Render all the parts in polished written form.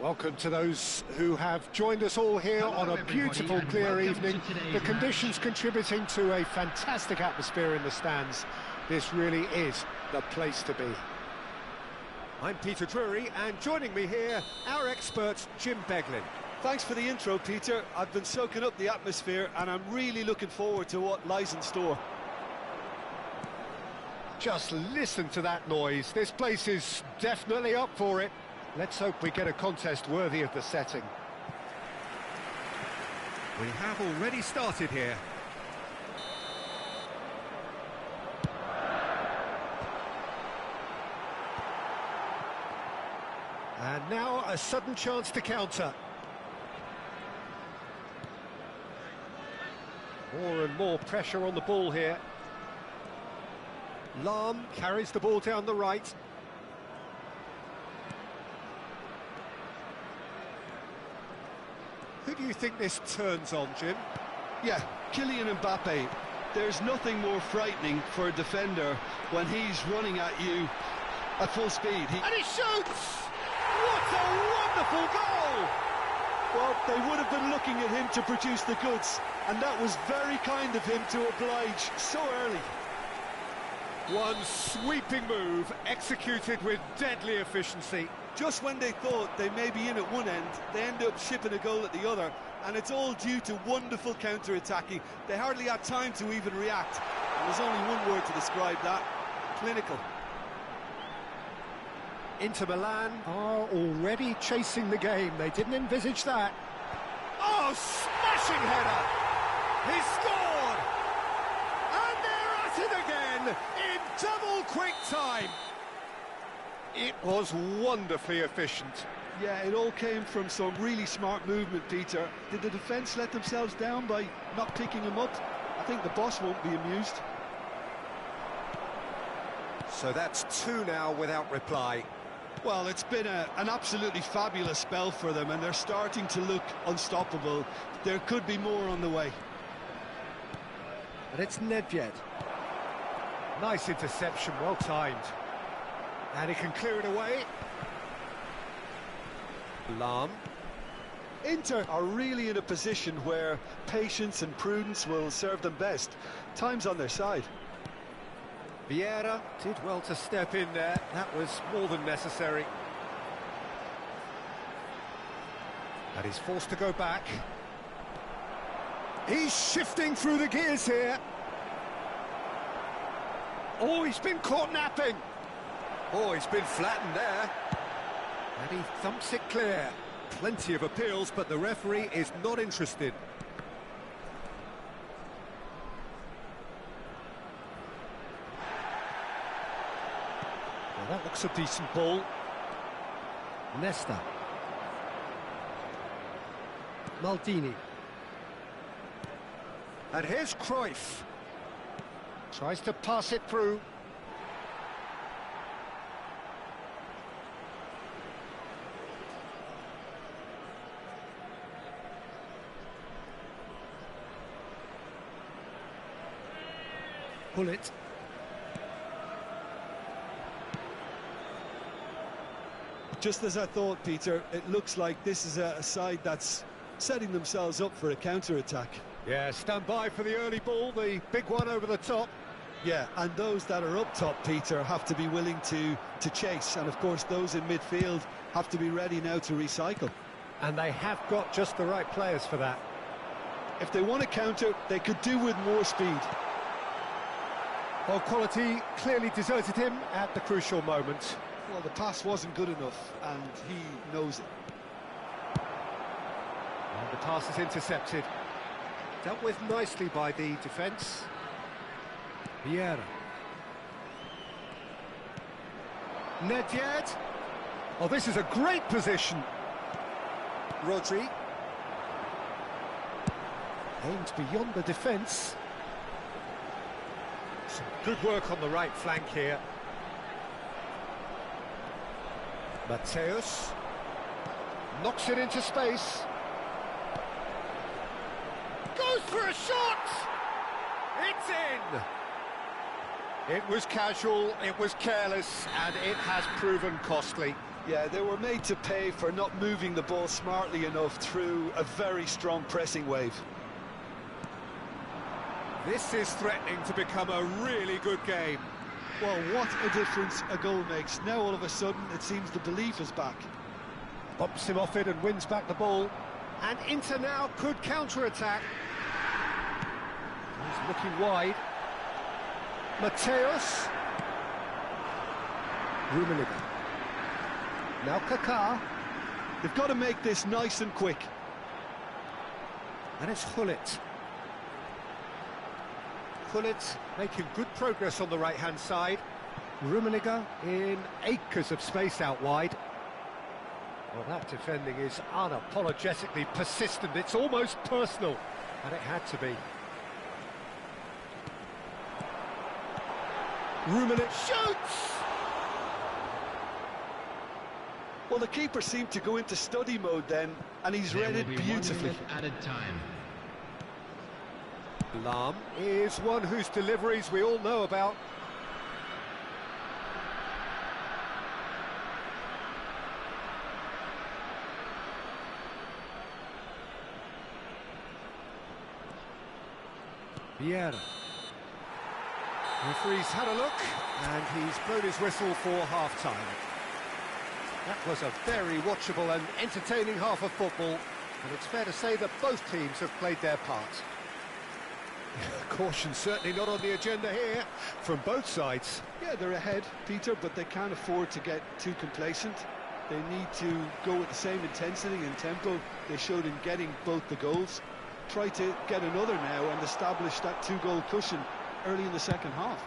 Welcome to those who have joined us all here on a beautiful, clear evening. The conditions contributing to a fantastic atmosphere in the stands. This really is the place to be. I'm Peter Drury, and joining me here, our expert, Jim Beglin. Thanks for the intro, Peter. I've been soaking up the atmosphere, and I'm really looking forward to what lies in store. Just listen to that noise. This place is definitely up for it. Let's hope we get a contest worthy of the setting. We have already started here. And now a sudden chance to counter. More and more pressure on the ball here. Lahm carries the ball down the right. Who do you think this turns on, Jim? Yeah, Kylian Mbappe. There's nothing more frightening for a defender when he's running at you at full speed. And he shoots! What a wonderful goal! Well, they would have been looking at him to produce the goods, and that was very kind of him to oblige so early. One sweeping move, executed with deadly efficiency. Just when they thought they may be in at one end, they end up shipping a goal at the other, and it's all due to wonderful counter-attacking. They hardly had time to even react. There's only one word to describe that: clinical. Inter Milan are already chasing the game. They didn't envisage that. Oh, smashing header! He scored! And they're at it again in double quick time. It was wonderfully efficient. Yeah, it all came from some really smart movement, Peter. Did the defence let themselves down by not picking him up? I think the boss won't be amused. So that's two now without reply. Well, it's been an absolutely fabulous spell for them, and they're starting to look unstoppable. There could be more on the way. And it's Nedved. Nice interception, well timed. And he can clear it away. Lahm. Inter are really in a position where patience and prudence will serve them best. Time's on their side. Vieira did well to step in there. That was more than necessary. And he's forced to go back. He's shifting through the gears here. Oh, he's been caught napping. Oh, he's been flattened there. And he thumps it clear. Plenty of appeals, but the referee is not interested. Well, that looks a decent ball. Nesta. Maldini. And here's Cruyff. Tries to pass it through. Pull it. Just as I thought, Peter, it looks like this is a side that's setting themselves up for a counter-attack. Yeah, stand by for the early ball, the big one over the top. Yeah, and those that are up top, Peter, have to be willing to chase. And, of course, those in midfield have to be ready now to recycle. And they have got just the right players for that. If they want to counter, they could do with more speed. Well, quality clearly deserted him at the crucial moment. Well, the pass wasn't good enough, and he knows it. And the pass is intercepted. Dealt with nicely by the defence. Vieira. Nedved. Oh, this is a great position. Rodri. Aimed beyond the defence. Some good work on the right flank here. Mateus. Knocks it into space. Goes for a shot! It's in! It was casual, it was careless, and it has proven costly. Yeah, they were made to pay for not moving the ball smartly enough through a very strong pressing wave. This is threatening to become a really good game. Well, what a difference a goal makes. Now all of a sudden it seems the belief is back. Bumps him off it and wins back the ball. And Inter now could counter-attack. He's looking wide. Mateus. Rummenigge. Now Kaká. They've got to make this nice and quick. And it's Gullit. Gullit making good progress on the right-hand side. Rummenigge in acres of space out wide. Well, that defending is unapologetically persistent. It's almost personal, and it had to be. Rummenigge shoots! Well, the keeper seemed to go into study mode then, and he's read it beautifully. Added time. Lahm is one whose deliveries we all know about. Vieira. Referee's had a look, and he's blown his whistle for half-time. That was a very watchable and entertaining half of football, and it's fair to say that both teams have played their part. Caution certainly not on the agenda here, from both sides. Yeah, they're ahead, Peter, but they can't afford to get too complacent. They need to go with the same intensity and tempo they showed in getting both the goals. Try to get another now and establish that two-goal cushion early in the second half.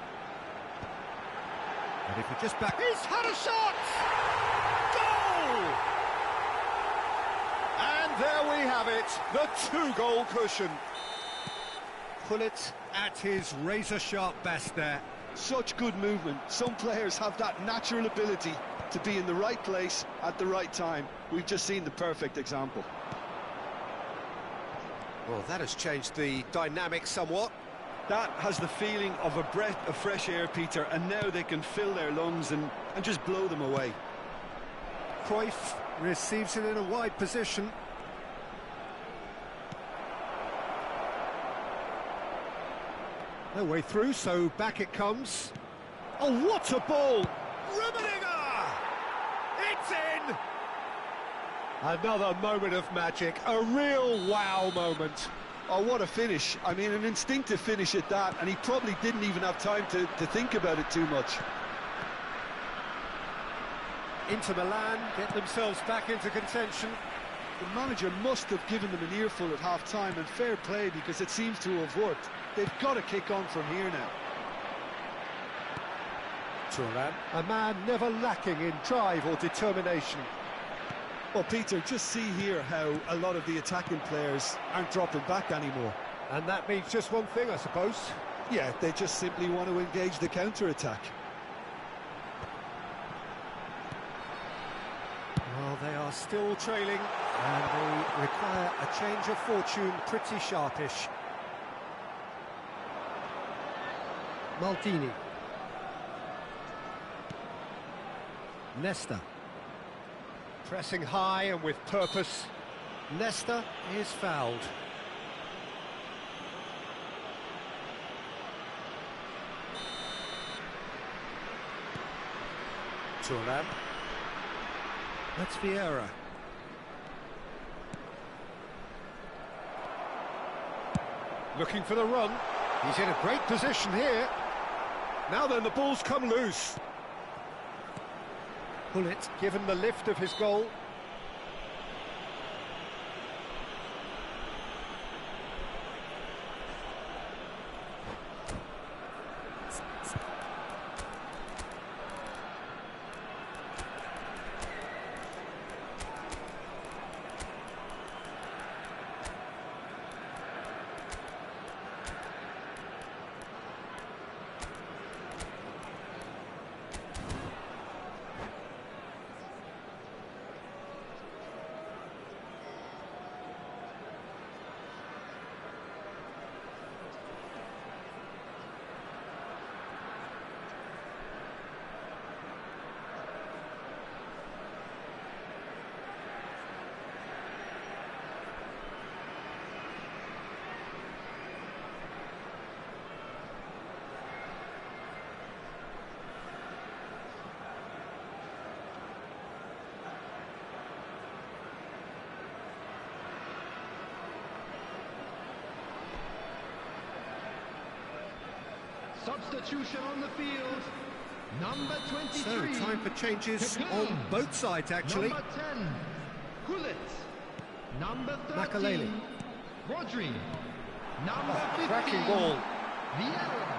And if you just back... He's had a shot! Goal! And there we have it, the two-goal cushion. Gullit at his razor-sharp best there. Such good movement. Some players have that natural ability to be in the right place at the right time. We've just seen the perfect example. Well, that has changed the dynamic somewhat. That has the feeling of a breath of fresh air, Peter, and now they can fill their lungs and just blow them away. Cruyff receives it in a wide position. No way through, so back it comes. Oh, what a ball! Rummenigge! It's in! Another moment of magic, a real wow moment. Oh, what a finish. I mean, an instinctive finish at that, and he probably didn't even have time to think about it too much. Inter Milan get themselves back into contention. The manager must have given them an earful at half-time, and fair play, because it seems to have worked. They've got to kick on from here now. Thuram, a man never lacking in drive or determination. Well, Peter, just see here how a lot of the attacking players aren't dropping back anymore. And that means just one thing, I suppose. Yeah, they just simply want to engage the counter-attack. Well, they are still trailing, and they require a change of fortune pretty sharpish. Maldini. Nesta. Pressing high and with purpose. Nesta is fouled. Thuram. That's Vieira. Looking for the run. He's in a great position here. Now then, the ball's come loose. Gullit given the lift of his goal. Substitution on the field. Number 23. So, time for changes Khan. on both sides, actually. Number 10, Gullit. Number 13, Makaleli. Rodri. Number 15, Cracking ball. Vieira.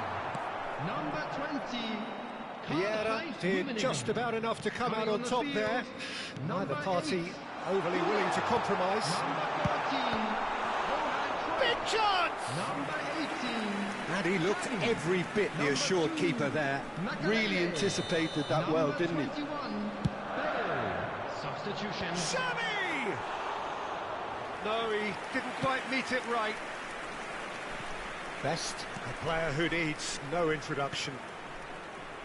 Number 20, Vieira Karl-Heinz did Rummenigge. just about enough to come out Coming on the top field, there. number Neither party 8, overly willing to compromise. Number 14, Johan Big Cruyff. chance! Number 18, And he looked every bit the Number assured 2, keeper there. Makaleli. Really anticipated that well, Number didn't he? 21, Bale. Substitution. Xavi! No, he didn't quite meet it right. Best, a player who needs no introduction.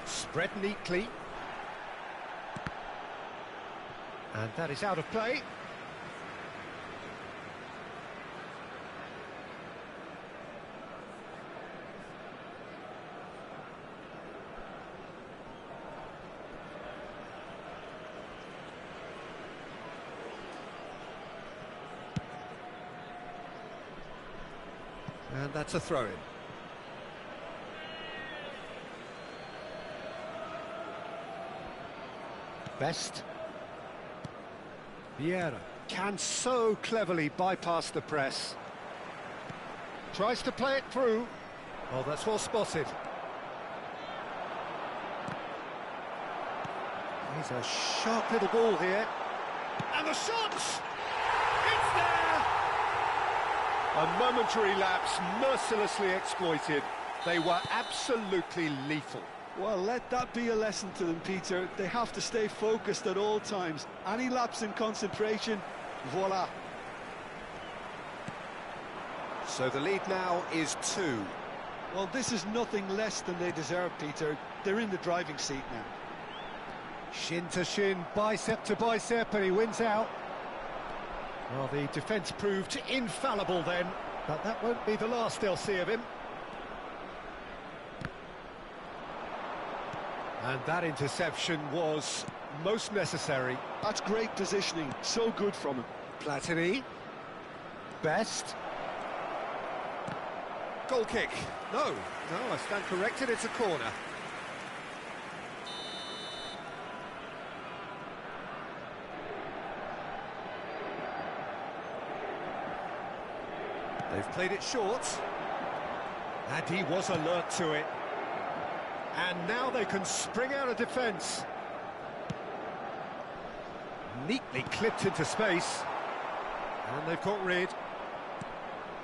Spread neatly. And that is out of play. And that's a throw-in. Best. Vieira can so cleverly bypass the press. Tries to play it through. Oh, that's well spotted. He's a sharp little ball here. And the shot! It's there! A momentary lapse, mercilessly exploited. They were absolutely lethal. Well, let that be a lesson to them, Peter. They have to stay focused at all times. Any lapse in concentration, voila. So the lead now is 2. Well, this is nothing less than they deserve, Peter. They're in the driving seat now. Shin to shin, bicep to bicep, and he wins out. Well, the defence proved infallible then, but that won't be the last they'll see of him. And that interception was most necessary. That's great positioning, so good from him. Platini. Best. Goal kick. No, I stand corrected, it's a corner. They've played it short. And he was alert to it. And now they can spring out of defence. Neatly clipped into space. And they've got rid.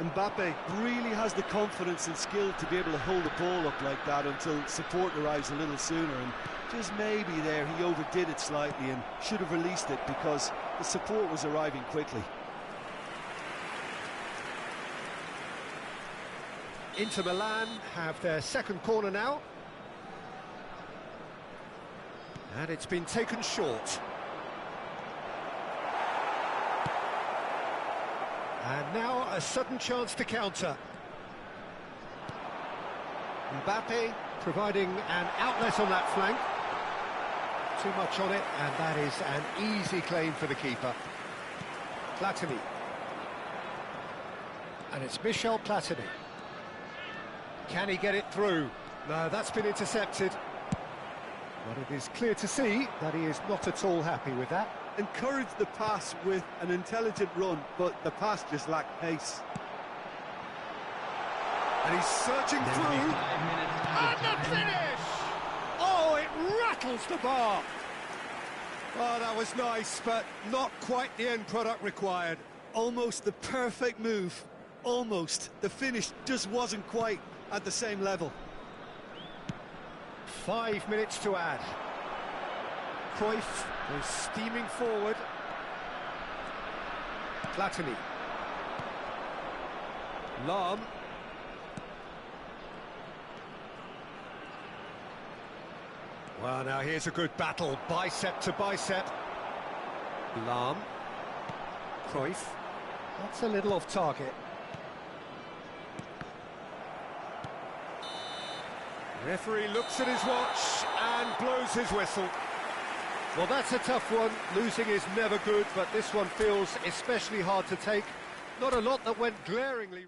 Mbappe really has the confidence and skill to be able to hold the ball up like that until support arrives a little sooner, and just maybe there he overdid it slightly and should have released it because the support was arriving quickly. Inter Milan have their second corner now. And it's been taken short. And now a sudden chance to counter. Mbappe providing an outlet on that flank. Too much on it, and that is an easy claim for the keeper. Platini. And it's Michel Platini. Can he get it through? No, that's been intercepted. But it is clear to see that he is not at all happy with that. Encouraged the pass with an intelligent run, but the pass just lacked pace. And he's searching through. And the finish! Oh, it rattles the bar. Oh, that was nice, but not quite the end product required. Almost the perfect move. Almost. The finish just wasn't quite at the same level. 5 minutes to add. Cruyff is steaming forward. Platini. Lahm. Well, now here's a good battle, bicep to bicep. Lahm. Cruyff. That's a little off target. Referee looks at his watch and blows his whistle. Well, that's a tough one. Losing is never good, but this one feels especially hard to take. Not a lot that went glaringly...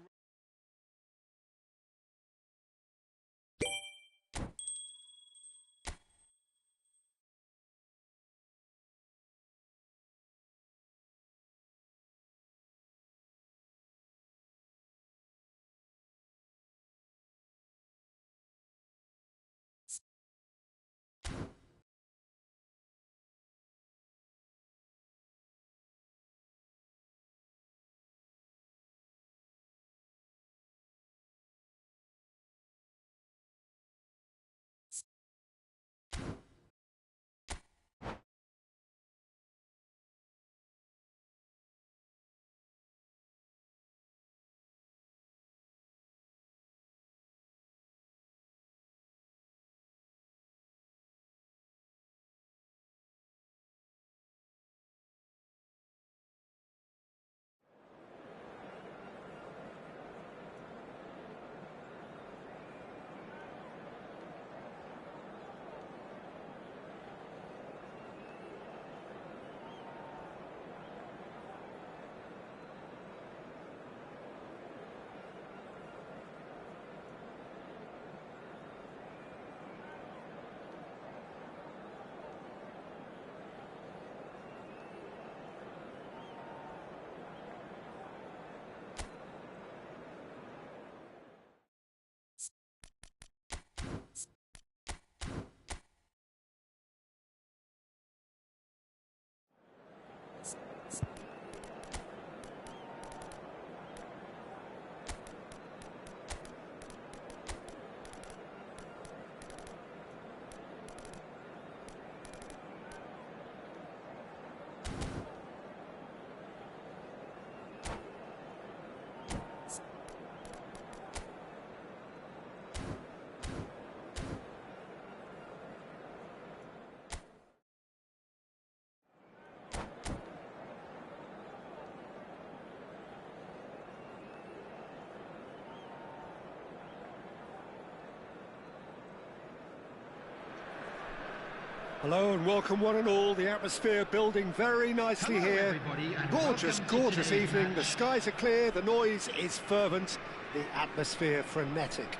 Hello and welcome one and all. The atmosphere building very nicely Hello, here. everybody, and Gorgeous, welcome to gorgeous today's evening. match. The skies are clear, the noise is fervent, the atmosphere frenetic.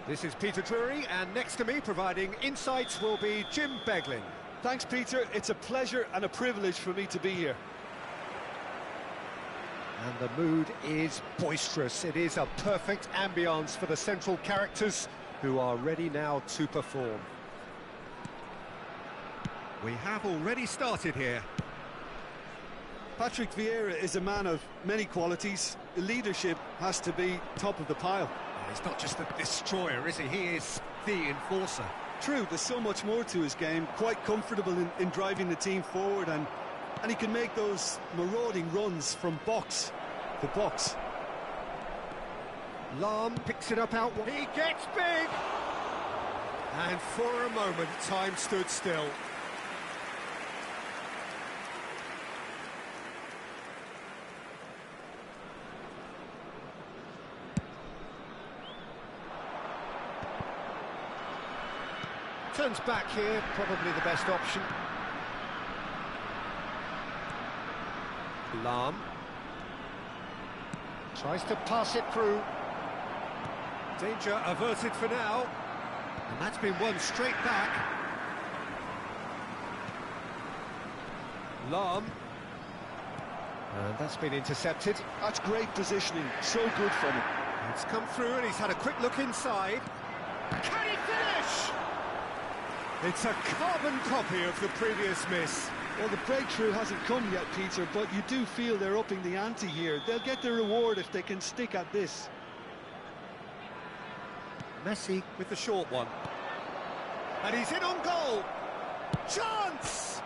This is Peter Drury, and next to me providing insights will be Jim Beglin. Thanks, Peter. It's a pleasure and a privilege for me to be here. And the mood is boisterous. It is a perfect ambience for the central characters who are ready now to perform. We have already started here. Patrick Vieira is a man of many qualities. Leadership has to be top of the pile. He's not just a destroyer, is he? He is the enforcer. True, there's so much more to his game. Quite comfortable in driving the team forward, and he can make those marauding runs from box to box. Lam picks it up out. He gets big! And for a moment, time stood still. Turns back here, probably the best option. Lam tries to pass it through. Danger averted for now. And that's been won straight back. Lam. And that's been intercepted. That's great positioning, so good from him. It's come through and he's had a quick look inside. Can he finish? It's a carbon copy of the previous miss. Well, the breakthrough hasn't come yet, Peter, but you do feel they're upping the ante here. They'll get their reward if they can stick at this. Messi with the short one. And he's in on goal. Chance!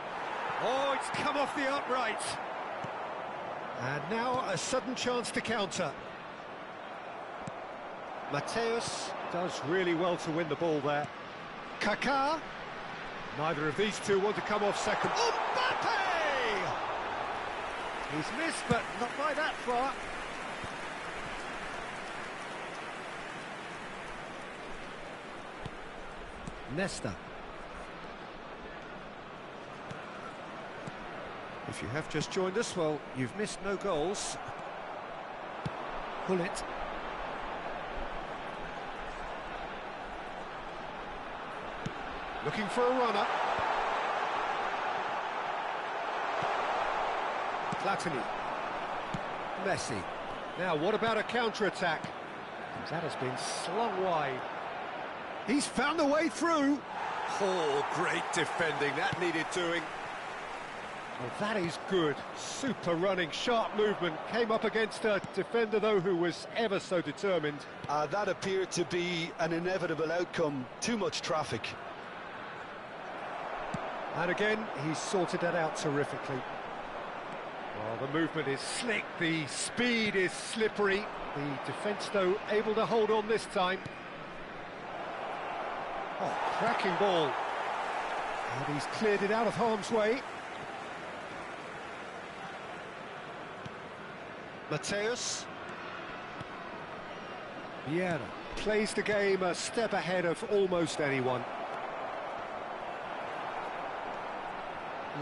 Oh, it's come off the upright. And now a sudden chance to counter. Mateus does really well to win the ball there. Kaká. Neither of these two want to come off second. Mbappe! He's missed, but not by that far. Nesta. If you have just joined us, well, you've missed no goals. Pull it. Looking for a runner. Platini. Messi. Now, what about a counter-attack? That has been slung wide. He's found a way through. Oh, great defending. That needed doing. Well, that is good. Super running, sharp movement. Came up against a defender, though, who was ever so determined. That appeared to be an inevitable outcome. Too much traffic. And again, he's sorted that out terrifically. Well, the movement is slick, the speed is slippery. The defence, though, able to hold on this time. Oh, cracking ball. And he's cleared it out of harm's way. Mateus. Vieira plays the game a step ahead of almost anyone.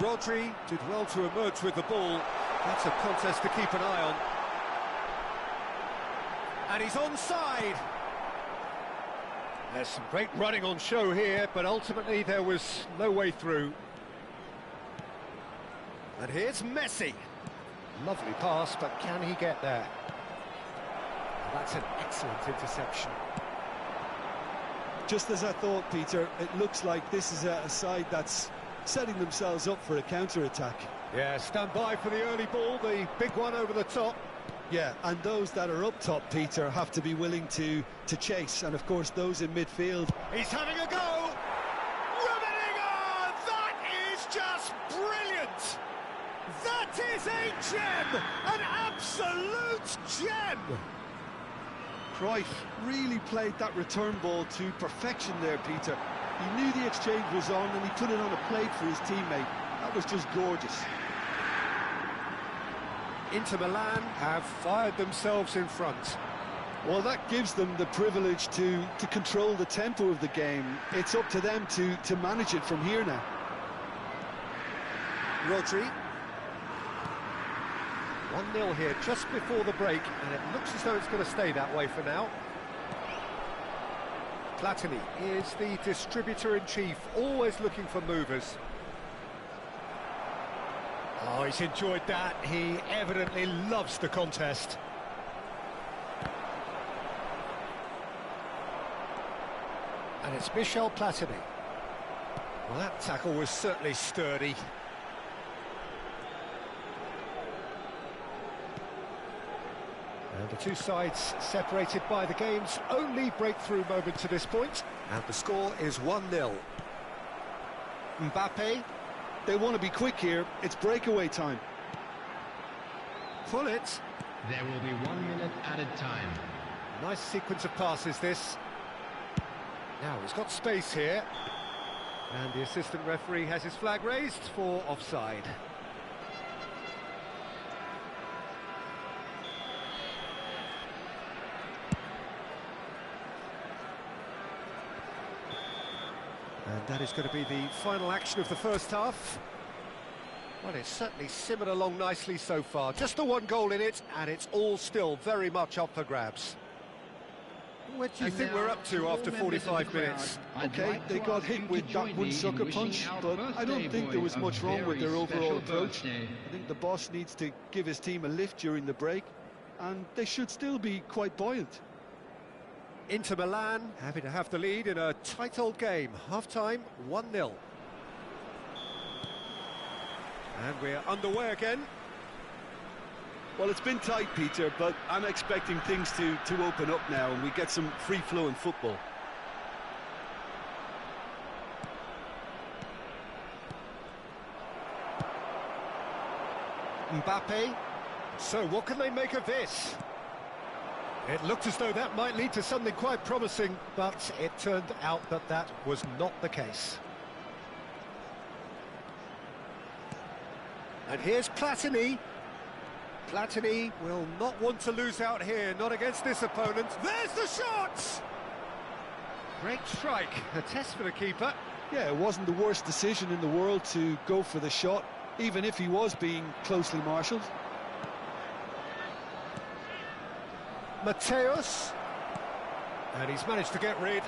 Rodri did well to emerge with the ball. That's a contest to keep an eye on. And he's onside. There's some great running on show here, but ultimately there was no way through. And here's Messi. Lovely pass, but can he get there? That's an excellent interception. Just as I thought, Peter, it looks like this is a side that's setting themselves up for a counter-attack. Yeah, stand by for the early ball, the big one over the top. Yeah, and those that are up top, Peter, have to be willing to chase, and of course those in midfield. He's having a go! Riveting! Oh, that is just brilliant! That is a gem! An absolute gem! Cruyff really played that return ball to perfection there, Peter. He knew the exchange was on and he put it on a plate for his teammate. That was just gorgeous. Inter Milan have fired themselves in front. Well, that gives them the privilege to control the tempo of the game. It's up to them to manage it from here now. Rodri. 1-0 here just before the break, and it looks as though it's going to stay that way for now. Platini is the distributor-in-chief, always looking for movers. Oh, he's enjoyed that. He evidently loves the contest. And it's Michel Platini. Well, that tackle was certainly sturdy. And the two sides separated by the game's only breakthrough moment to this point. And the score is 1-0. Mbappe. They want to be quick here. It's breakaway time. Gullit. There will be 1 minute added time. Nice sequence of passes, this. Now, he's got space here. And the assistant referee has his flag raised for offside. And that is going to be the final action of the first half. Well, it's certainly simmered along nicely so far. Just the one goal in it, and it's all still very much up for grabs. What do you think we're up to after 45 minutes? Okay, they got hit with that one sucker punch, but I don't think there was much wrong with their overall approach. I think the boss needs to give his team a lift during the break, and they should still be quite buoyant. Inter Milan happy to have the lead in a tight old game. Half-time, 1-0. And we're underway again. Well, it's been tight, Peter, but I'm expecting things to open up now and we get some free-flowing football. Mbappe. So what can they make of this? It looked as though that might lead to something quite promising, but it turned out that that was not the case. And here's Platini. Platini will not want to lose out here, not against this opponent. There's the shot! Great strike, a test for the keeper. Yeah, it wasn't the worst decision in the world to go for the shot, even if he was being closely marshalled. Mateus, and he's managed to get rid.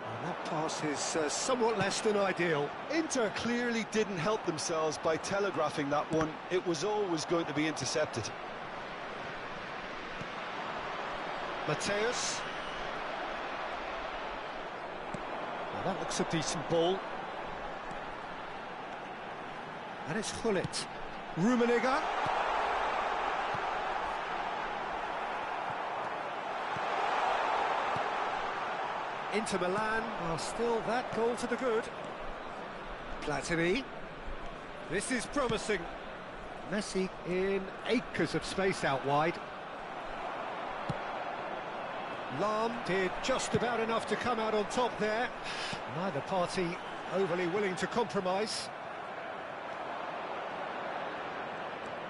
And that pass is somewhat less than ideal. Inter clearly didn't help themselves by telegraphing that one. It was always going to be intercepted. Mateus. Now that looks a decent ball. And it's Gullit. Rummenigge. Inter Milan are still that goal to the good. Platini. This is promising. Messi in acres of space out wide. Lahm did just about enough to come out on top there. Neither party overly willing to compromise.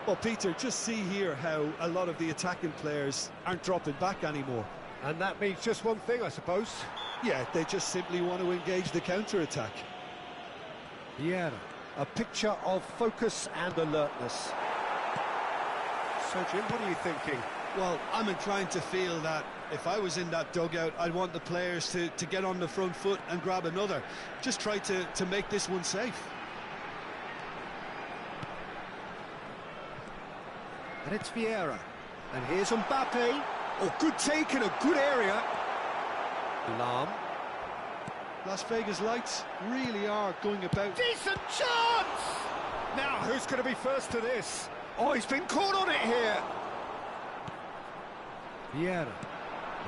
Well, Peter, just see here how a lot of the attacking players aren't dropping back anymore. And that means just one thing, I suppose. Yeah, they just simply want to engage the counter-attack. Vieira, a picture of focus and alertness. So, Jim, what are you thinking? Well, I'm inclined to feel that if I was in that dugout, I'd want the players to get on the front foot and grab another. Just try to make this one safe. And it's Vieira. And here's Mbappe. Oh, good take in a good area. Lahm. Las Vegas lights really are going about. Decent chance! Now, who's going to be first to this? Oh, he's been caught on it here. Vieira.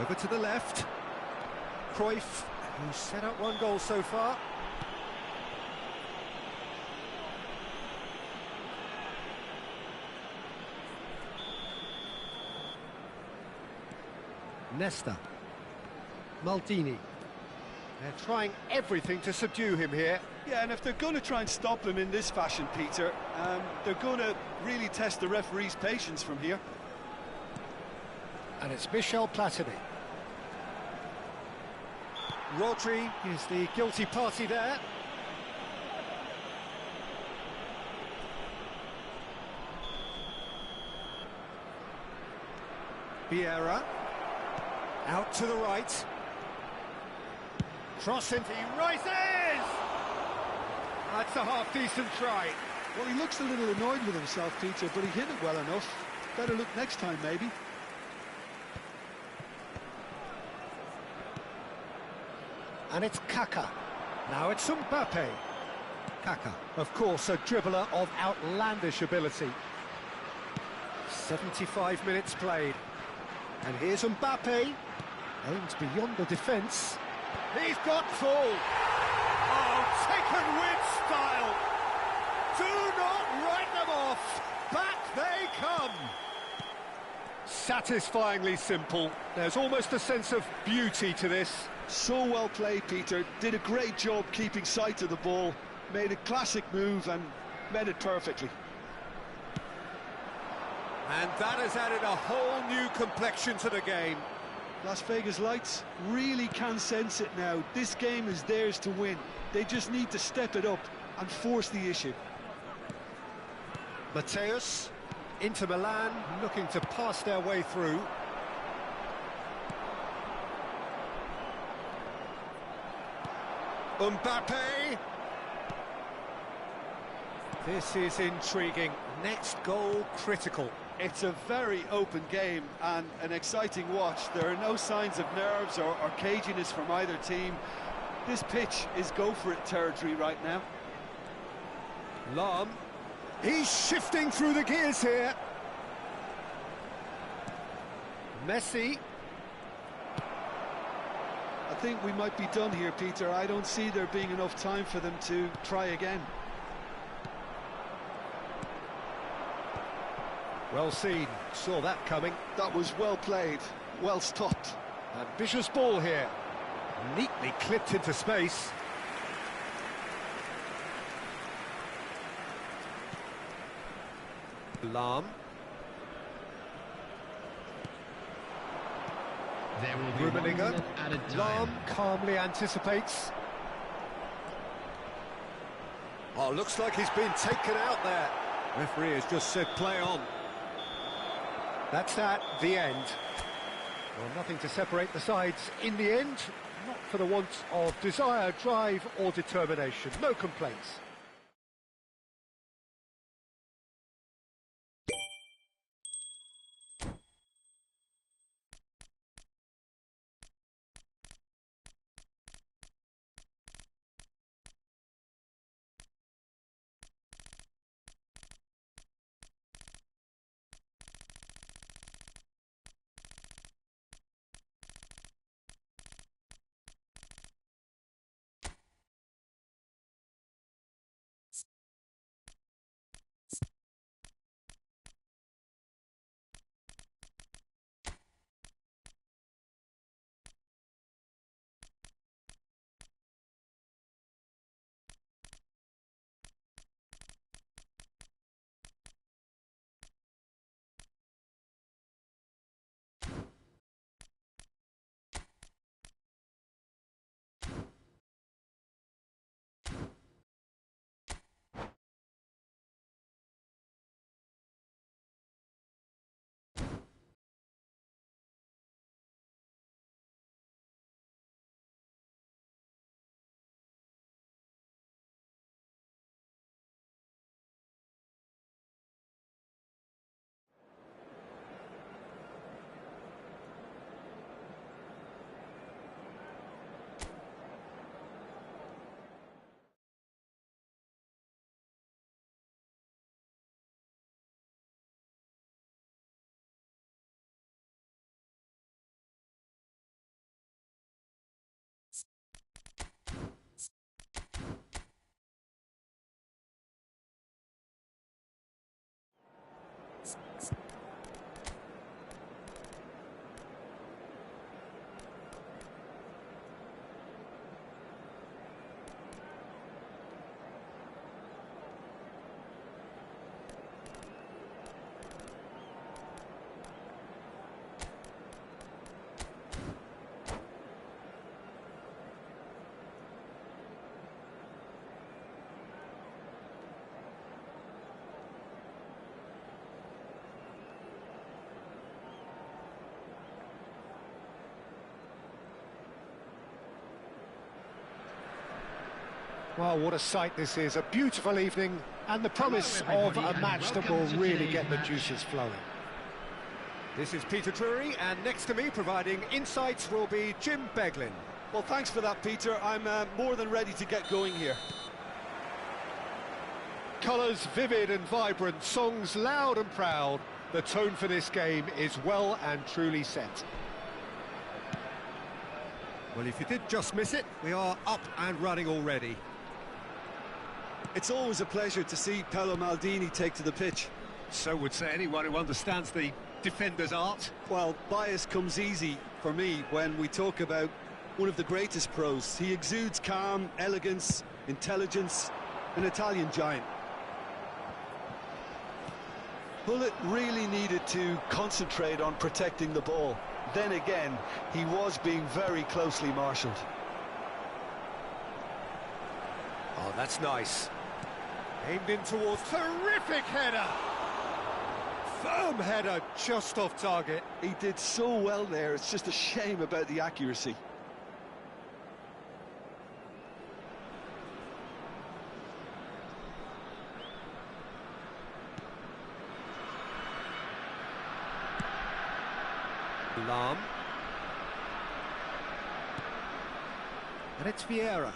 Over to the left. Cruyff, who's set up one goal so far. Nesta. Maldini. They're trying everything to subdue him here. Yeah, and if they're going to try and stop him in this fashion, Peter, they're going to really test the referee's patience from here. And it's Michel Platini. Rodri is the guilty party there. Vieira. Out to the right. Cross into, he rises! That's a half-decent try. Well, he looks a little annoyed with himself, Peter, but he hit it well enough. Better look next time, maybe. And it's Kaka. Now it's Mbappe. Kaka, of course, a dribbler of outlandish ability. 75 minutes played. And here's Mbappe. Aims beyond the defence. He's got full. Oh, taken with style. Do not write them off. Back they come. Satisfyingly simple. There's almost a sense of beauty to this. So well played, Peter. Did a great job keeping sight of the ball. Made a classic move and met it perfectly. And that has added a whole new complexion to the game. Las Vegas Lights really can sense it now. This game is theirs to win. They just need to step it up and force the issue. Mateus, Inter Milan, looking to pass their way through. Mbappe. This is intriguing. Next goal critical. It's a very open game and an exciting watch. There are no signs of nerves or caginess from either team. This pitch is go-for-it territory right now. Lahm. He's shifting through the gears here. Messi. I think we might be done here, Peter. I don't see there being enough time for them to try again. Well seen, saw that coming. That was well played, well stopped. Ambitious ball here, neatly clipped into space. Lahm. There will be 1 Rummenigge. minute added time. Lahm calmly anticipates. Oh, looks like he's been taken out there. Referee has just said play on. That's that, the end. Well, nothing to separate the sides in the end, not for the want of desire, drive or determination. No complaints. Well, what a sight this is. A beautiful evening and the promise of a match that will really get the juices flowing. This is Peter Drury, and next to me providing insights will be Jim Beglin. Well, thanks for that, Peter. I'm more than ready to get going here. Colours vivid and vibrant, songs loud and proud. The tone for this game is well and truly set. Well, if you did just miss it, we are up and running already. It's always a pleasure to see Paolo Maldini take to the pitch. So would say anyone who understands the defender's art. Well, bias comes easy for me when we talk about one of the greatest pros. He exudes calm, elegance, intelligence, an Italian giant. Bullet really needed to concentrate on protecting the ball. Then again, he was being very closely marshalled. Oh, that's nice. Aimed in towards, terrific header! Firm header, just off target. He did so well there, it's just a shame about the accuracy. Lam. And it's Vieira.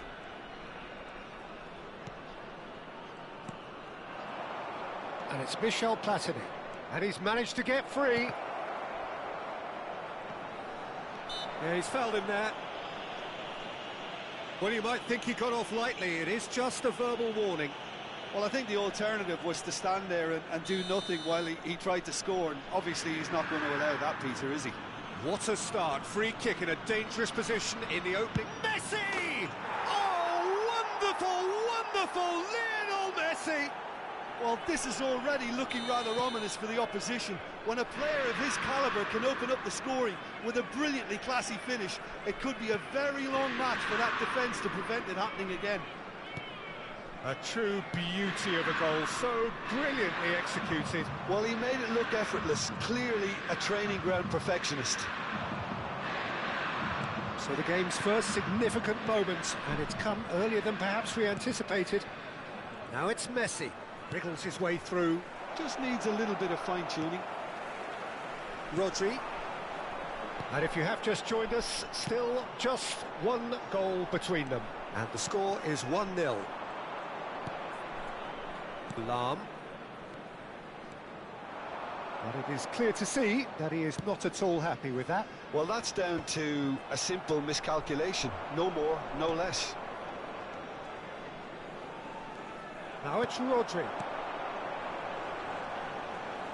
And it's Michel Platini. And he's managed to get free. Yeah, he's fouled him there. Well, you might think he got off lightly. It is just a verbal warning. Well, I think the alternative was to stand there and do nothing while he tried to score, and obviously he's not going to allow that, Peter, is he? What a start. Free kick in a dangerous position in the opening. Messi! Oh, wonderful, wonderful Lionel Messi! Well, this is already looking rather ominous for the opposition. When a player of his calibre can open up the scoring with a brilliantly classy finish, it could be a very long match for that defence to prevent it happening again. A true beauty of a goal, so brilliantly executed. Well, he made it look effortless, clearly a training ground perfectionist. So the game's first significant moment, and it's come earlier than perhaps we anticipated. Now it's Messi, wriggles his way through. Just needs a little bit of fine-tuning. Rodri. And if you have just joined us, still just one goal between them. And the score is 1-0. Lam. But it is clear to see that he is not at all happy with that. Well, that's down to a simple miscalculation. No more, no less. Now it's Rodri.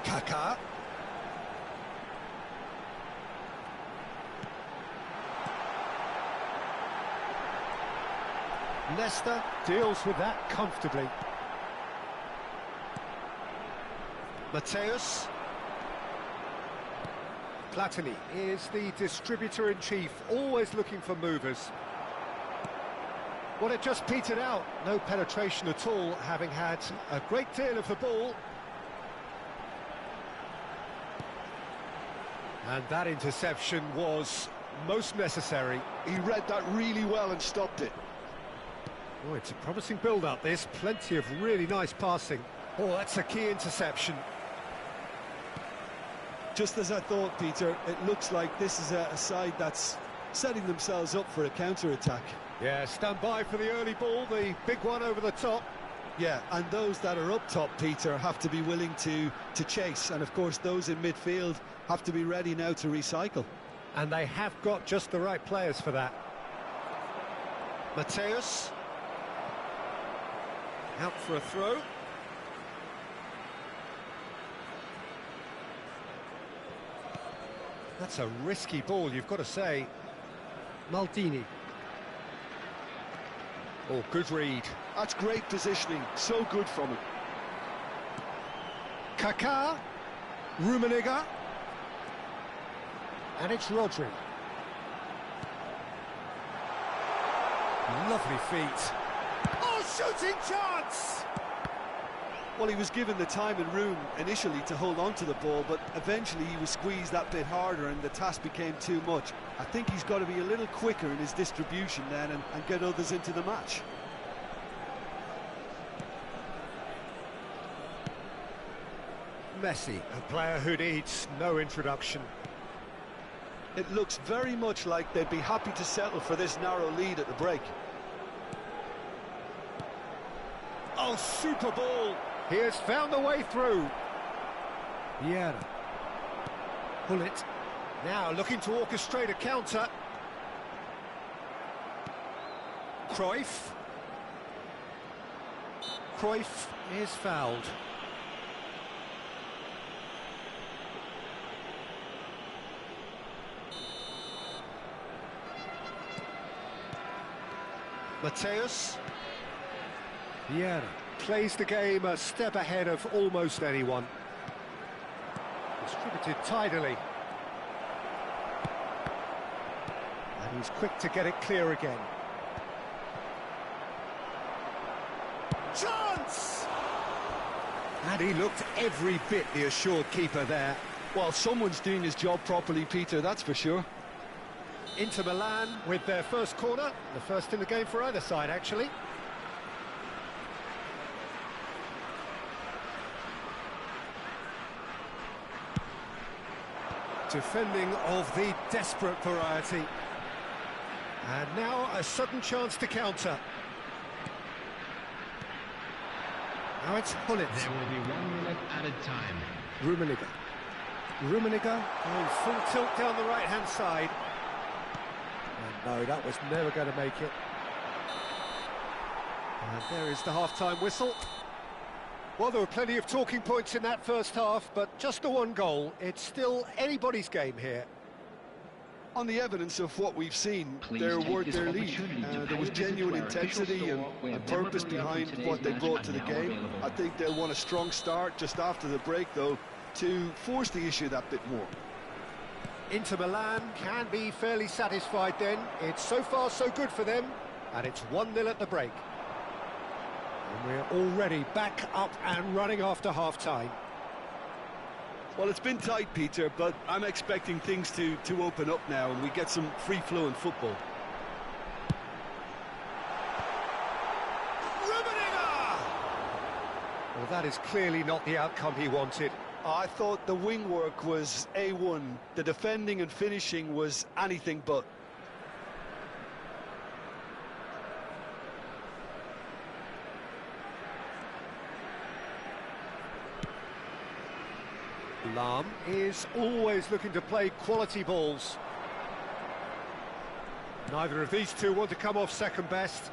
Kaká. Leicester deals with that comfortably. Mateus. Platini is the distributor-in-chief, always looking for movers. Well, it just petered out. No penetration at all, having had a great deal of the ball. And that interception was most necessary. He read that really well and stopped it. Oh, it's a promising build-up, this. Plenty of really nice passing. Oh, that's a key interception. Just as I thought, Peter, it looks like this is a side that's setting themselves up for a counter-attack. Yeah, stand by for the early ball, the big one over the top. Yeah, and those that are up top, Peter, have to be willing to chase. And, of course, those in midfield have to be ready now to recycle. And they have got just the right players for that. Mateus. Out for a throw. That's a risky ball, you've got to say. Maldini. Oh, good read. That's great positioning, so good from him. Kaká. Rummenigge. And it's Rodri. Lovely feet. Oh, shooting chance! Well, he was given the time and room initially to hold on to the ball, but eventually he was squeezed that bit harder and the task became too much. I think he's got to be a little quicker in his distribution then and get others into the match. Messi, a player who needs no introduction. It looks very much like they'd be happy to settle for this narrow lead at the break. Oh, super ball! He has found the way through. Vieira. Pull it. Now looking to orchestrate a counter. Cruyff. Cruyff is fouled. Mateus. Vieira plays the game a step ahead of almost anyone. Distributed tidily. And he's quick to get it clear again. Chance! And he looked every bit the assured keeper there. Well, someone's doing his job properly, Peter, that's for sure. Inter Milan with their first corner, the first in the game for either side, actually. Defending of the desperate variety. And now a sudden chance to counter. Now it's Hullet. There will be 1 minute added time. Rummenigge. Rummenigge going full tilt down the right-hand side. And no, that was never going to make it. And there is the half-time whistle. Well, there were plenty of talking points in that first half, but just the one goal. It's still anybody's game here. On the evidence of what we've seen, they're worth their lead. There was genuine intensity and purpose behind what they brought to the game. I think they'll want a strong start just after the break, though, to force the issue that bit more. Inter Milan can be fairly satisfied then. It's so far so good for them, and it's 1-0 at the break. And we're already back up and running after half-time. Well, it's been tight, Peter, but I'm expecting things to open up now and we get some free-flowing football. Rummenigge! Well, that is clearly not the outcome he wanted. I thought the wing work was A1. The defending and finishing was anything but. Lahm is always looking to play quality balls. Neither of these two want to come off second best.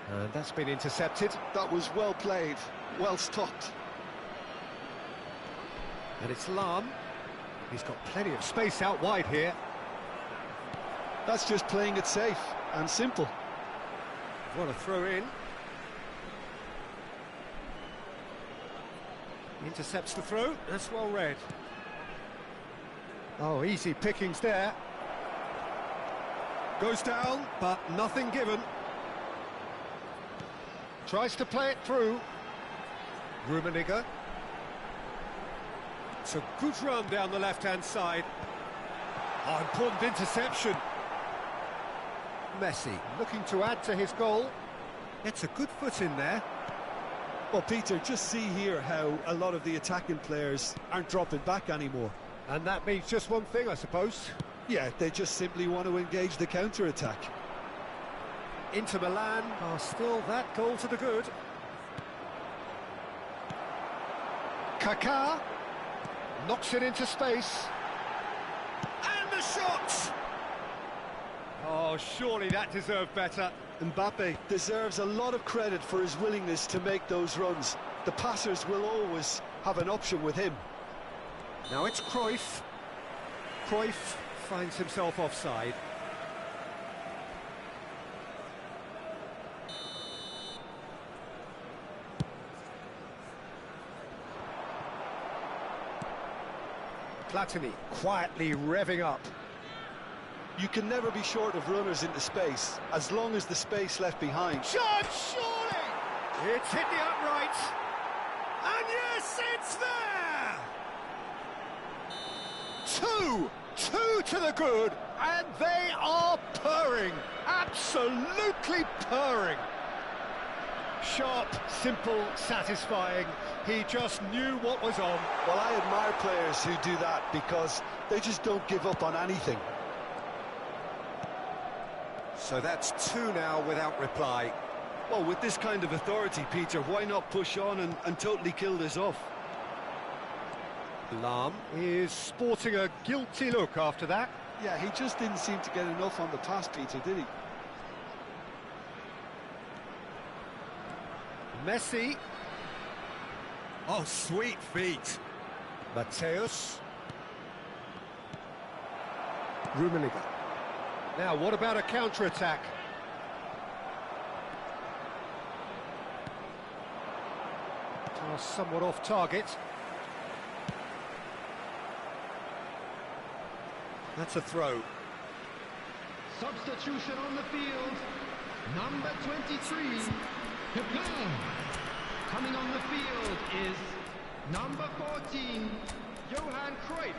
And that's been intercepted. That was well played, well stopped. And it's Lahm. He's got plenty of space out wide here. That's just playing it safe and simple. What a throw in. Intercepts the throw, that's well read. Oh, easy pickings there. Goes down, but nothing given. Tries to play it through. Rummenigge. It's a good run down the left-hand side. Oh, important interception. Messi looking to add to his goal. Gets a good foot in there. Well, Peter, just see here how a lot of the attacking players aren't dropping back anymore. And that means just one thing, I suppose. Yeah, they just simply want to engage the counter-attack. Inter Milan are still that goal to the good. Kaká knocks it into space. And the shot! Oh, surely that deserved better. Mbappe deserves a lot of credit for his willingness to make those runs. The passers will always have an option with him. Now it's Cruyff. Cruyff finds himself offside. Platini quietly revving up. You can never be short of runners into space, as long as the space left behind. Shot, surely! It's hit the upright. And yes, it's there! Two to the good, and they are purring. Absolutely purring. Sharp, simple, satisfying. He just knew what was on. Well, I admire players who do that because they just don't give up on anything. So that's two now without reply. Well, with this kind of authority, Peter, why not push on and totally kill this off? Lahm is sporting a guilty look after that. Yeah, he just didn't seem to get enough on the pass, Peter, did he? Messi. Oh, sweet feet. Mateus. Rummenigge. Now, what about a counter-attack? Somewhat off target. That's a throw. Substitution on the field. Number 23, Khan. Coming on the field is number 14, Johan Cruyff.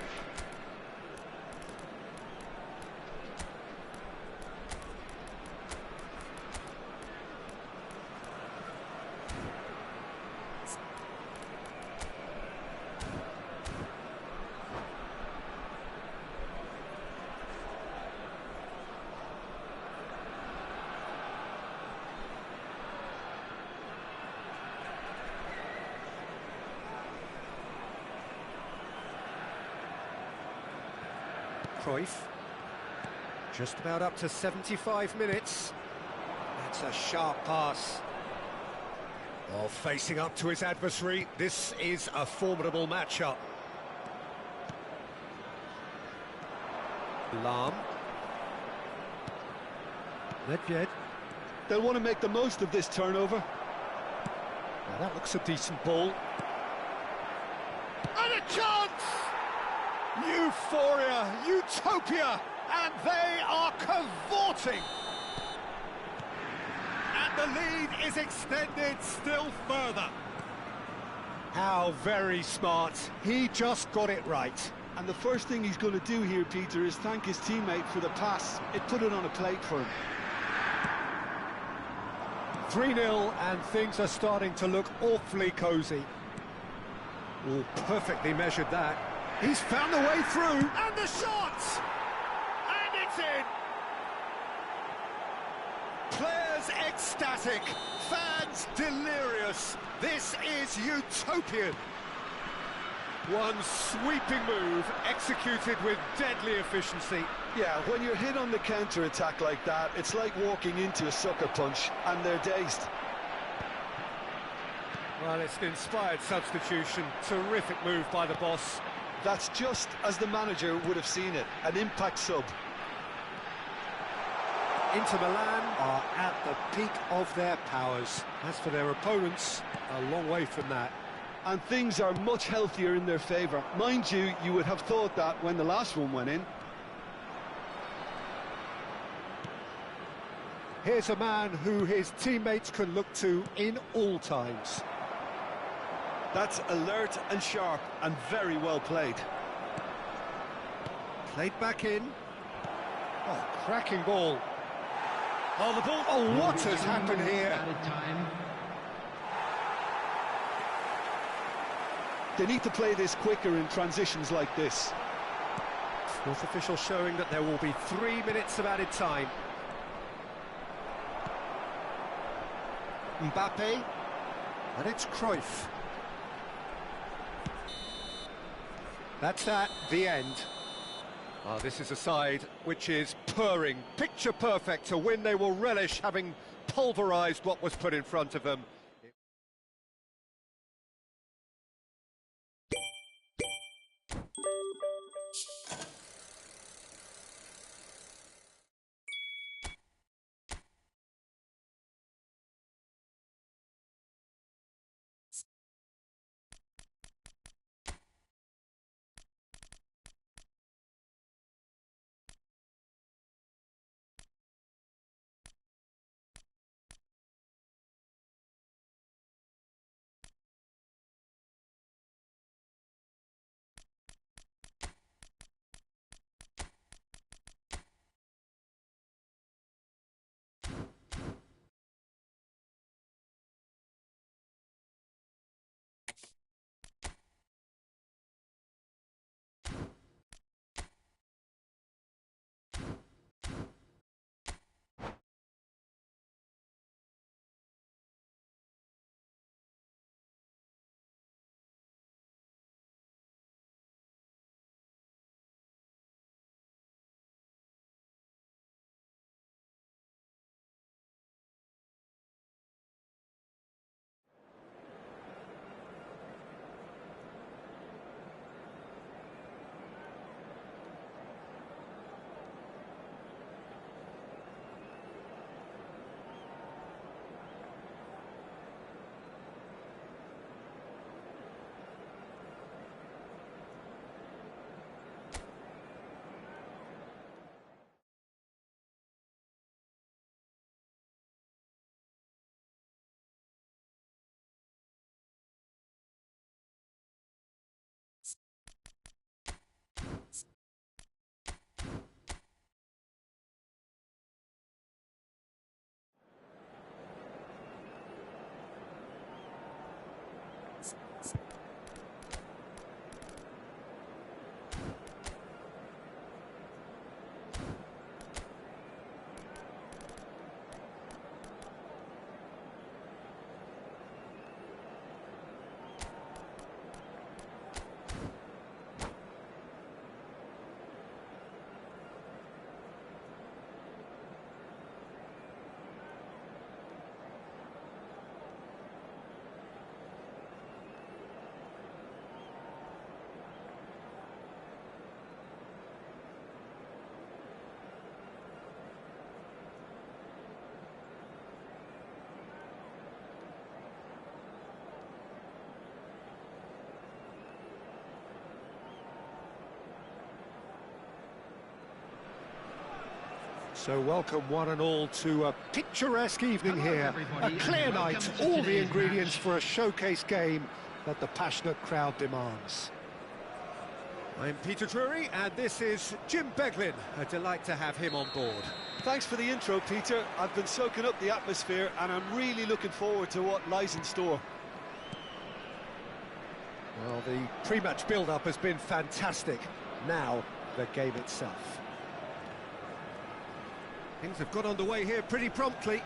Cruyff. Just about up to 75 minutes. That's a sharp pass. Well, facing up to his adversary, this is a formidable matchup. Lahm. Nedved. They'll want to make the most of this turnover. Now that looks a decent ball. And a chance! Euphoria, utopia, and they are cavorting. And the lead is extended still further. How very smart. He just got it right. And the first thing he's going to do here, Peter, is thank his teammate for the pass. It put it on a plate for him. 3-0, and things are starting to look awfully cosy. Oh, perfectly measured that. He's found the way through, and the shot! And it's in! Players ecstatic, fans delirious. This is utopian. One sweeping move, executed with deadly efficiency. Yeah, when you're hit on the counter-attack like that, it's like walking into a sucker punch, and they're dazed. Well, it's an inspired substitution. Terrific move by the boss. That's just as the manager would have seen it, an impact sub. Inter Milan are at the peak of their powers. As for their opponents, a long way from that. And things are much healthier in their favour. Mind you, you would have thought that when the last one went in. Here's a man who his teammates can look to in all times. That's alert and sharp and very well played. Played back in. Oh, cracking ball. Oh, the ball. Oh, what has happened here? They need to play this quicker in transitions like this. Fourth official showing that there will be 3 minutes of added time. Mbappe. And it's Cruyff. That's the end. Oh, this is a side which is purring, picture perfect, a win they will relish, having pulverised what was put in front of them. So welcome one and all to a picturesque evening here. A clear night, all the ingredients for a showcase game that the passionate crowd demands. I'm Peter Drury, and this is Jim Beglin. A delight to have him on board. Thanks for the intro, Peter. I've been soaking up the atmosphere, and I'm really looking forward to what lies in store. Well, the pre-match build-up has been fantastic. Now, the game itself. Things have got underway here pretty promptly.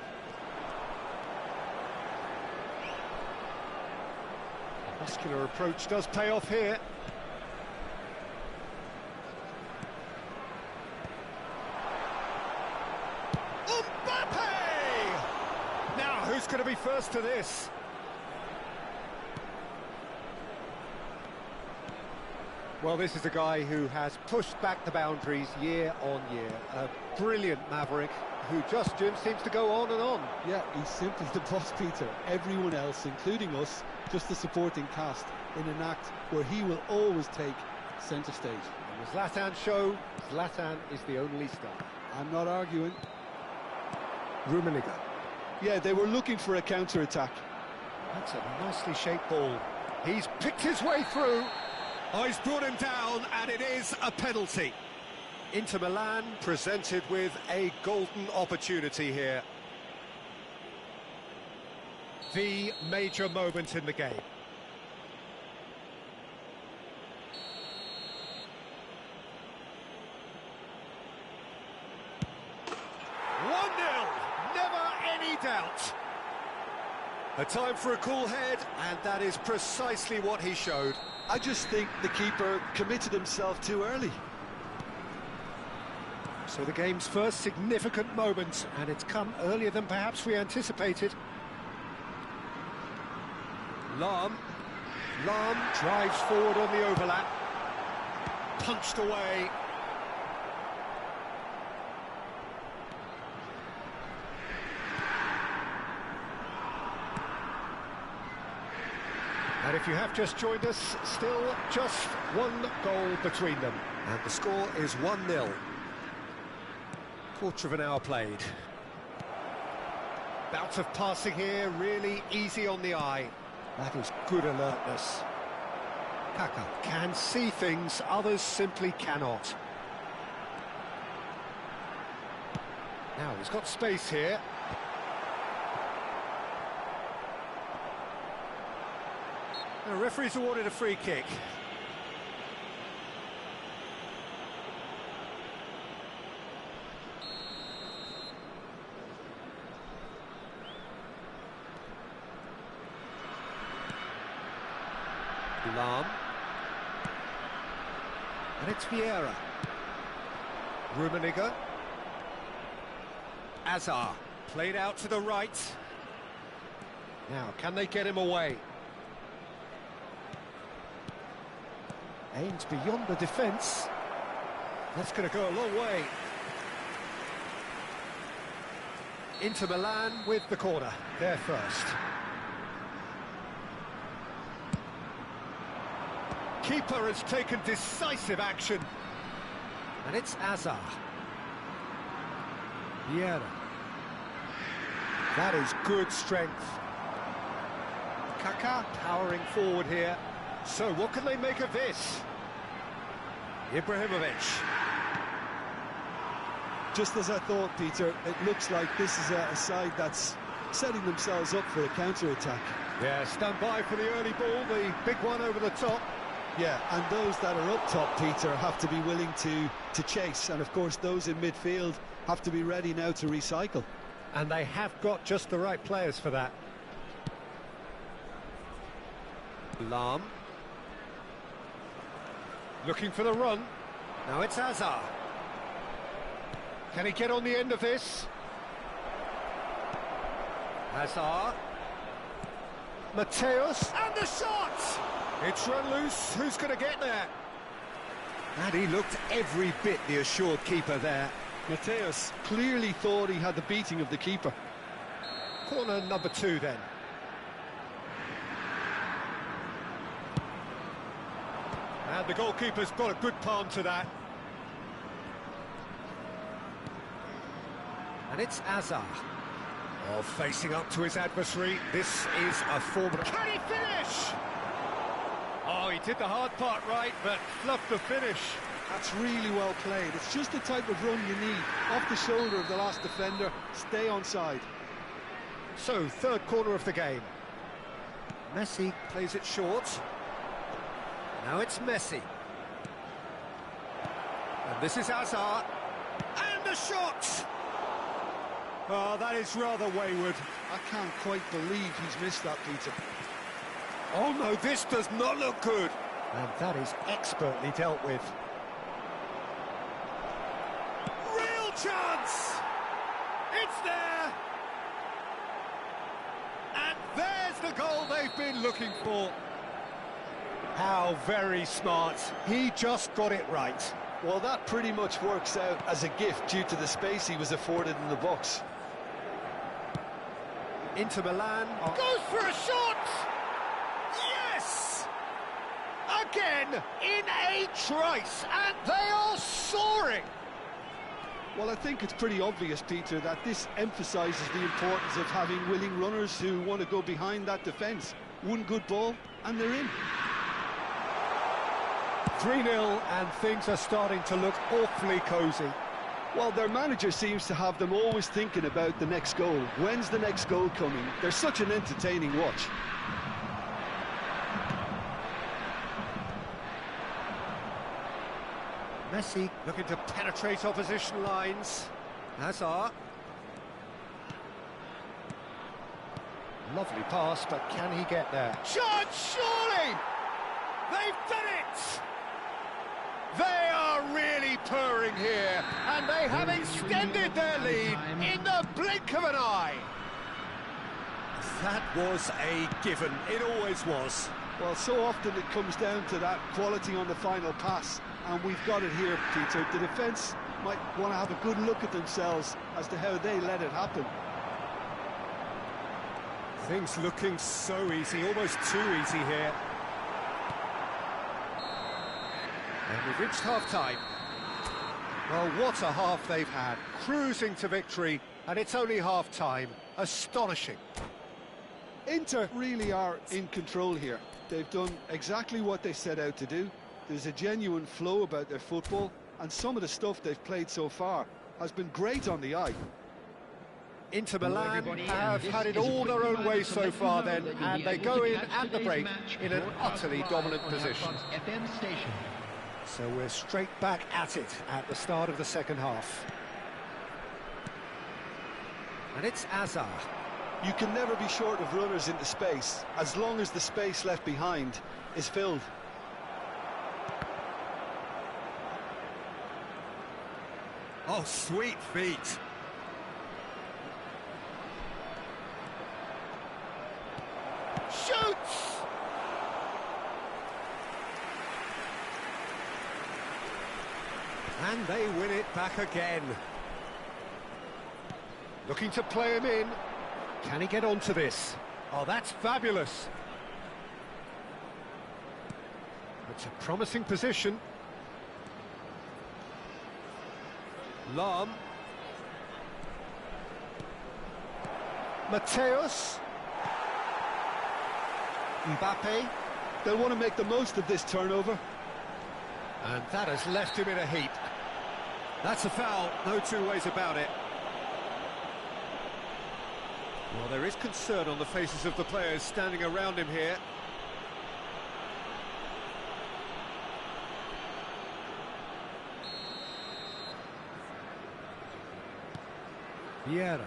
The muscular approach does pay off here. Mbappe! Now, who's going to be first to this? Well, this is a guy who has pushed back the boundaries year on year. A brilliant maverick who just, Jim, seems to go on and on. Yeah, he's simply the boss, Peter. Everyone else, including us, just the supporting cast in an act where he will always take centre stage. On the Zlatan show, Zlatan is the only star. I'm not arguing. Rummenigge. Yeah, they were looking for a counter-attack. That's a nicely shaped ball. He's picked his way through. Oh, he's brought him down, and it is a penalty. Inter Milan presented with a golden opportunity here. The major moment in the game. Never any doubt. A time for a cool head, and that is precisely what he showed. I just think the keeper committed himself too early. So the game's first significant moment, and it's come earlier than perhaps we anticipated. Lahm drives forward on the overlap. Punched away. And if you have just joined us, still just one goal between them. And the score is 1-0. Quarter of an hour played. Bout of passing here, really easy on the eye. That is good alertness. Kaka can see things others simply cannot. Now he's got space here. The referee's awarded a free kick. Lahm. And it's Vieira. Rummenigge. Azar. Played out to the right. Now, can they get him away? Aims beyond the defence. That's going to go a long way. Inter Milan with the corner. They're first. Keeper has taken decisive action. And it's Azar. Vieira. That is good strength. Kaka powering forward here. So what can they make of this? Ibrahimovic. Just as I thought, Peter, it looks like this is a side that's setting themselves up for a counter-attack. Yeah, stand by for the early ball, the big one over the top. Yeah, and those that are up top, Peter, have to be willing to chase. And, of course, those in midfield have to be ready now to recycle. And they have got just the right players for that. Lahm. Looking for the run. Now it's Azar. Can he get on the end of this? Azar. Mateus. And the shot! It's run loose. Who's going to get there? And he looked every bit the assured keeper there. Mateus clearly thought he had the beating of the keeper. Corner number 2 then. And the goalkeeper's got a good palm to that. And it's Azar. Oh, facing up to his adversary. This is a formidable... Can he finish? Oh, he did the hard part right, but fluffed the finish. That's really well played. It's just the type of run you need. Off the shoulder of the last defender, stay onside. So, third corner of the game. Messi plays it short. Now it's Messi. And this is Hazard. And the shot! Oh, that is rather wayward. I can't quite believe he's missed that, Peter. Oh no, this does not look good. And that is expertly dealt with. Real chance! It's there! And there's the goal they've been looking for. How very smart. He just got it right. Well, that pretty much works out as a gift due to the space he was afforded in the box. Inter Milan goes for a shot! Yes! Again, in a trice, and they are soaring! Well, I think it's pretty obvious, Peter, that this emphasises the importance of having willing runners who want to go behind that defence. One good ball, and they're in. 3-0, and things are starting to look awfully cosy. Well, their manager seems to have them always thinking about the next goal. When's the next goal coming? They're such an entertaining watch. Messi looking to penetrate opposition lines. Hazard. Lovely pass, but can he get there? Shot, surely! They've done it! They are really purring here, and they have extended their lead in the blink of an eye. That was a given. It always was. Well, so often it comes down to that quality on the final pass, and we've got it here, Peter. The defence might want to have a good look at themselves as to how they let it happen. Things looking so easy, almost too easy here. And we've reached half-time. Well, what a half they've had. Cruising to victory, and it's only half-time. Astonishing. Inter really are in control here. They've done exactly what they set out to do. There's a genuine flow about their football, and some of the stuff they've played so far has been great on the eye. Inter Milan have had it all their own way so far then, and they go in at the break in an utterly dominant position. So we're straight back at it at the start of the second half. And it's Azar. You can never be short of runners into space, as long as the space left behind is filled. Oh, sweet feet. Shoots! And they win it back again. Looking to play him in. Can he get onto this? Oh, that's fabulous. It's a promising position. Lam. Mateus. Mbappe. They'll want to make the most of this turnover. And that has left him in a heap. That's a foul, no two ways about it. Well, there is concern on the faces of the players standing around him here. Vieira.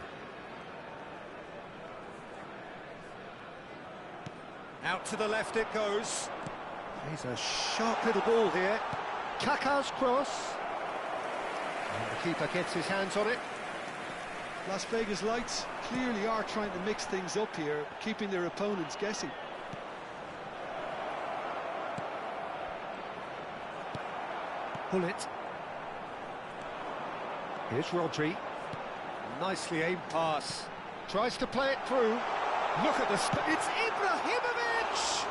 Out to the left it goes. He's a sharp little ball here. Kaká's cross. And the keeper gets his hands on it. Las Vegas Lights clearly are trying to mix things up here, keeping their opponents guessing. Bullet. Here's Rodri. Nicely aimed pass. Tries to play it through. Look at the... It's Ibrahimovic!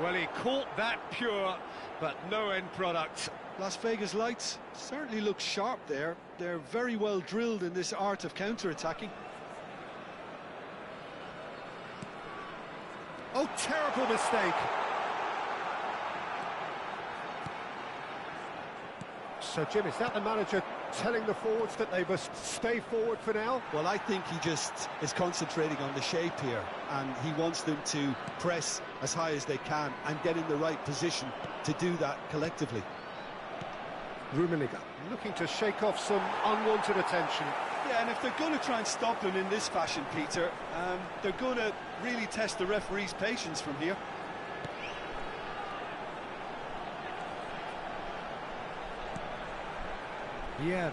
Well, he caught that pure, but no end product. Las Vegas Lights certainly look sharp there. They're very well drilled in this art of counter-attacking. Oh, terrible mistake. So, Jim, is that the manager telling the forwards that they must stay forward for now? Well, I think he just is concentrating on the shape here, and he wants them to press as high as they can and get in the right position to do that collectively. Rummenigge looking to shake off some unwanted attention. Yeah, and if they're going to try and stop him in this fashion, Peter, they're going to really test the referee's patience from here. Vieira.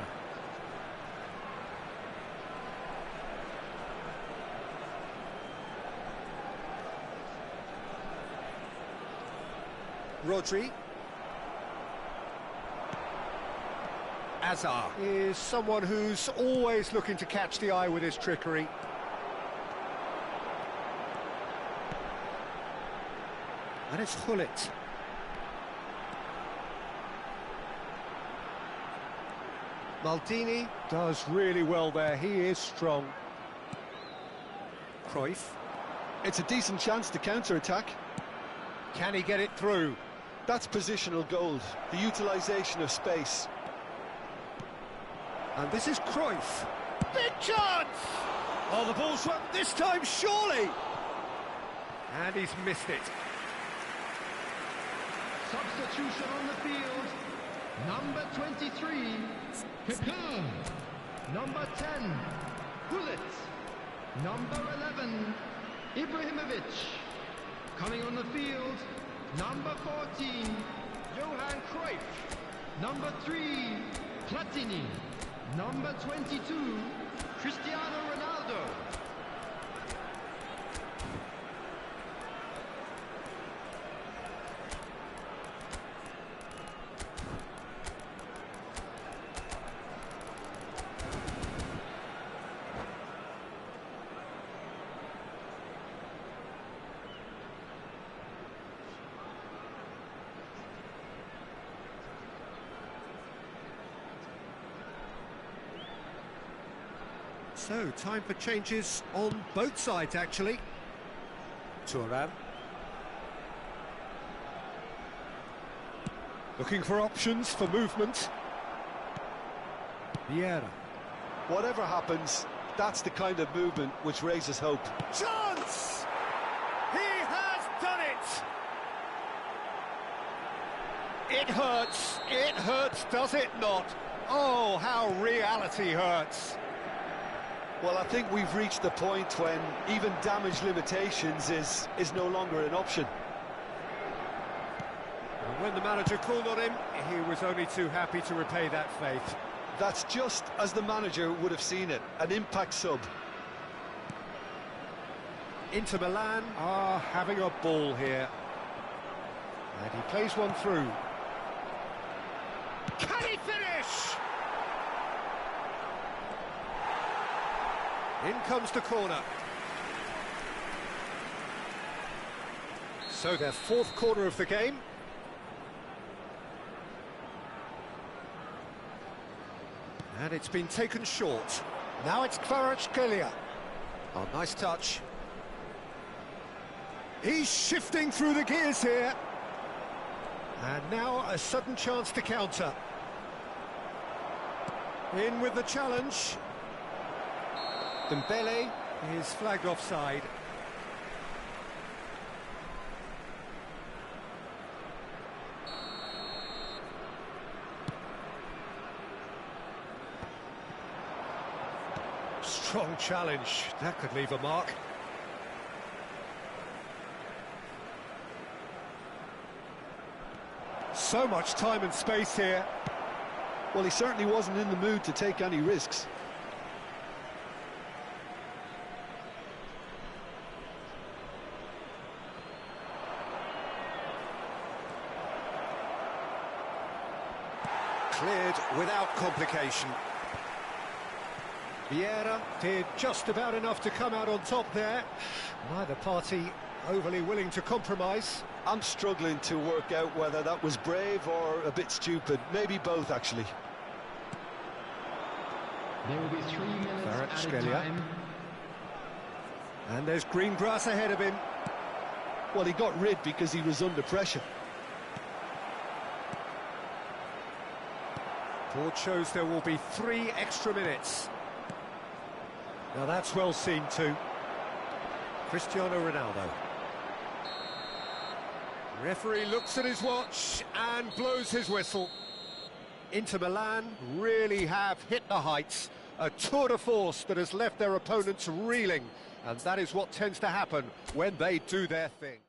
Rodri. Azar is someone who's always looking to catch the eye with his trickery. And it's Gullit. Maldini does really well there, he is strong. Cruyff. It's a decent chance to counter-attack. Can he get it through? That's positional gold, the utilisation of space. And this is Cruyff. Big chance! Oh, the ball's swept this time, surely! And he's missed it. Substitution on the field. Number 23, Khoi Kho. Number 10, Gullit. Number 11, Ibrahimovic. Coming on the field, number 14, Johan Cruyff. Number 3, Platini. Number 22, Cristiano Ronaldo. So, time for changes on both sides, actually. Thuram. Looking for options for movement. Vieira. Whatever happens, that's the kind of movement which raises hope. Chance! He has done it! It hurts, does it not? Oh, how reality hurts. Well, I think we've reached the point when even damage limitations is no longer an option. And when the manager called on him, he was only too happy to repay that faith. That's just as the manager would have seen it, an impact sub. Inter Milan are having a ball here. And he plays one through. Can he finish? In comes the corner. So their fourth corner of the game. And it's been taken short. Now it's Kvaratskhelia. Oh, nice touch. He's shifting through the gears here. And now a sudden chance to counter. In with the challenge. Dembele is flagged offside. Strong challenge, that could leave a mark. So much time and space here. Well, he certainly wasn't in the mood to take any risks. Cleared without complication. Vieira did just about enough to come out on top there. Neither party overly willing to compromise. I'm struggling to work out whether that was brave or a bit stupid. Maybe both, actually. There will be 3 minutes added time. And there's green grass ahead of him. Well, he got rid because he was under pressure. Board shows there will be 3 extra minutes. Now that's well seen too. Cristiano Ronaldo. Referee looks at his watch and blows his whistle. Inter Milan really have hit the heights. A tour de force that has left their opponents reeling. And that is what tends to happen when they do their thing.